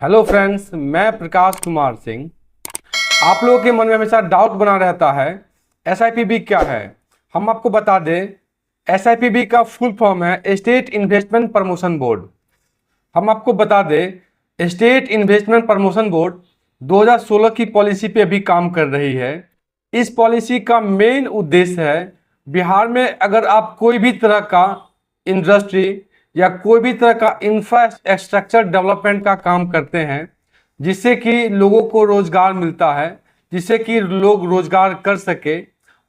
Hello friends, मैं प्रकाश कुमार सिंह। आप लोगों के मन में हमेशा डाउट बना रहता है एसआईपीबी क्या है। हम आपको बता दें, एसआईपीबी का फुल फॉर्म है स्टेट इन्वेस्टमेंट प्रमोशन बोर्ड। हम आपको बता दें, स्टेट इन्वेस्टमेंट प्रमोशन बोर्ड 2016 की पॉलिसी पे अभी काम कर रही है। इस पॉलिसी का मेन उद्देश्य है बिहार में अगर आप कोई भी तरह का इंडस्ट्री या कोई भी तरह का इंफ्रास्ट्रक्चर डेवलपमेंट का काम करते हैं, जिससे कि लोगों को रोजगार मिलता है, जिससे कि लोग रोजगार कर सके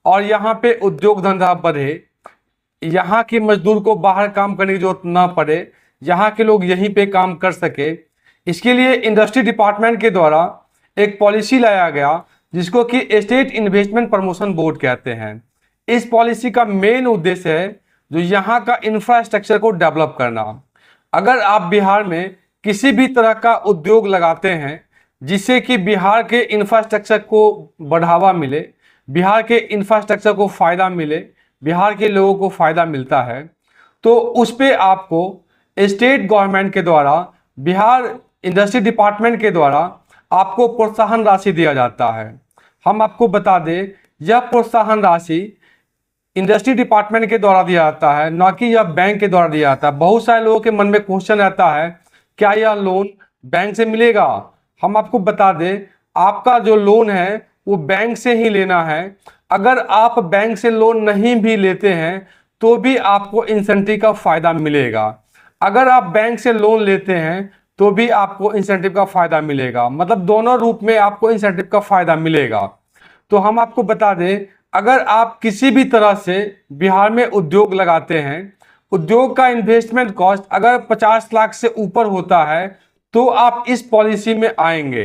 और यहाँ पे उद्योग धंधा बढ़े, यहाँ के मजदूर को बाहर काम करने की जरूरत ना पड़े, यहाँ के लोग यहीं पे काम कर सके। इसके लिए इंडस्ट्री डिपार्टमेंट के द्वारा एक पॉलिसी लाया गया जिसको कि स्टेट इन्वेस्टमेंट प्रमोशन बोर्ड कहते हैं। इस पॉलिसी का मेन उद्देश्य है जो यहाँ का इंफ्रास्ट्रक्चर को डेवलप करना। अगर आप बिहार में किसी भी तरह का उद्योग लगाते हैं जिससे कि बिहार के इंफ्रास्ट्रक्चर को बढ़ावा मिले, बिहार के इंफ्रास्ट्रक्चर को फ़ायदा मिले, बिहार के लोगों को फ़ायदा मिलता है, तो उस पर आपको स्टेट गवर्नमेंट के द्वारा, बिहार इंडस्ट्री डिपार्टमेंट के द्वारा आपको प्रोत्साहन राशि दिया जाता है। हम आपको बता दें, यह प्रोत्साहन राशि इंडस्ट्री डिपार्टमेंट के द्वारा दिया जाता है, ना कि यह बैंक के द्वारा दिया जाता है। बहुत सारे लोगों के मन में क्वेश्चन रहता है, क्या यह लोन बैंक से मिलेगा? हम आपको बता दें, आपका जो लोन है वो बैंक से ही लेना है। अगर आप बैंक से लोन नहीं भी लेते हैं तो भी आपको इंसेंटिव का फ़ायदा मिलेगा। अगर आप बैंक से लोन लेते हैं तो भी आपको इंसेंटिव का फ़ायदा मिलेगा, मतलब दोनों रूप में आपको इंसेंटिव का फ़ायदा मिलेगा। तो हम आपको बता दें, अगर आप किसी भी तरह से बिहार में उद्योग लगाते हैं, उद्योग का इन्वेस्टमेंट कॉस्ट अगर 50 लाख से ऊपर होता है तो आप इस पॉलिसी में आएंगे।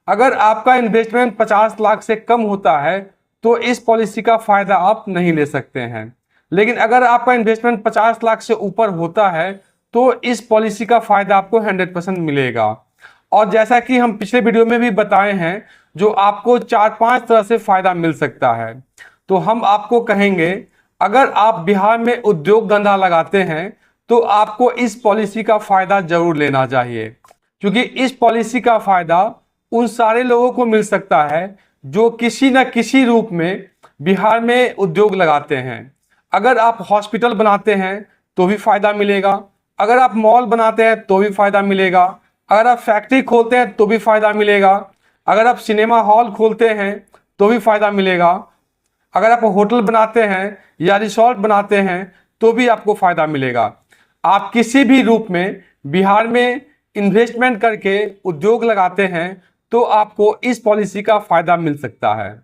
अगर आपका इन्वेस्टमेंट 50 लाख से कम होता है तो इस पॉलिसी का फ़ायदा आप नहीं ले सकते हैं। लेकिन अगर आपका इन्वेस्टमेंट 50 लाख से ऊपर होता है तो इस पॉलिसी का फ़ायदा आपको 100% मिलेगा। और जैसा कि हम पिछले वीडियो में भी बताए हैं, जो आपको 4-5 तरह से फ़ायदा मिल सकता है। तो हम आपको कहेंगे, अगर आप बिहार में उद्योग धंधा लगाते हैं तो आपको इस पॉलिसी का फ़ायदा जरूर लेना चाहिए, क्योंकि इस पॉलिसी का फ़ायदा उन सारे लोगों को मिल सकता है जो किसी न किसी रूप में बिहार में उद्योग लगाते हैं। अगर आप हॉस्पिटल बनाते हैं तो भी फ़ायदा मिलेगा, अगर आप मॉल बनाते हैं तो भी फ़ायदा मिलेगा, अगर आप फैक्ट्री खोलते हैं तो भी फ़ायदा मिलेगा, अगर आप सिनेमा हॉल खोलते हैं तो भी फ़ायदा मिलेगा, अगर आप होटल बनाते हैं या रिसोर्ट बनाते हैं तो भी आपको फ़ायदा मिलेगा। आप किसी भी रूप में बिहार में इन्वेस्टमेंट करके उद्योग लगाते हैं तो आपको इस पॉलिसी का फ़ायदा मिल सकता है।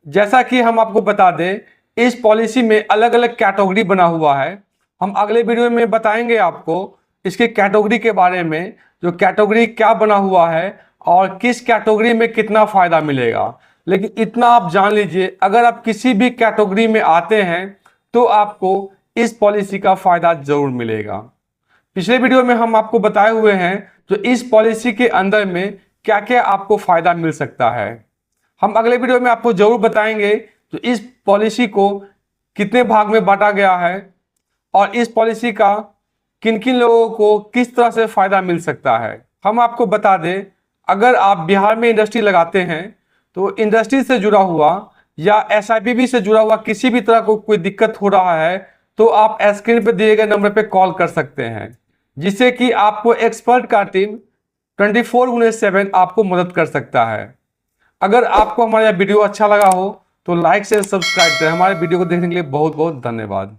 जैसा कि हम आपको बता दें, इस पॉलिसी में अलग अलग कैटेगरी बना हुआ है। हम अगले वीडियो में बताएंगे आपको इसके कैटेगरी के बारे में, जो कैटेगरी क्या बना हुआ है और किस कैटेगरी में कितना फ़ायदा मिलेगा। लेकिन इतना आप जान लीजिए, अगर आप किसी भी कैटेगरी में आते हैं तो आपको इस पॉलिसी का फ़ायदा ज़रूर मिलेगा। पिछले वीडियो में हम आपको बताए हुए हैं जो इस पॉलिसी के अंदर में क्या क्या आपको फ़ायदा मिल सकता है। हम अगले वीडियो में आपको ज़रूर बताएंगे तो इस पॉलिसी को कितने भाग में बांटा गया है और इस पॉलिसी का किन किन लोगों को किस तरह से फ़ायदा मिल सकता है। हम आपको बता दें, अगर आप बिहार में इंडस्ट्री लगाते हैं तो इंडस्ट्री से जुड़ा हुआ या एसआईपीबी से जुड़ा हुआ किसी भी तरह को कोई दिक्कत हो रहा है तो आप स्क्रीन पर दिए गए नंबर पर कॉल कर सकते हैं, जिससे कि आपको एक्सपर्ट का टीम 24/7 आपको मदद कर सकता है। अगर आपको हमारा यह वीडियो अच्छा लगा हो तो लाइक से सब्सक्राइब करें। हमारे वीडियो को देखने के लिए बहुत बहुत धन्यवाद।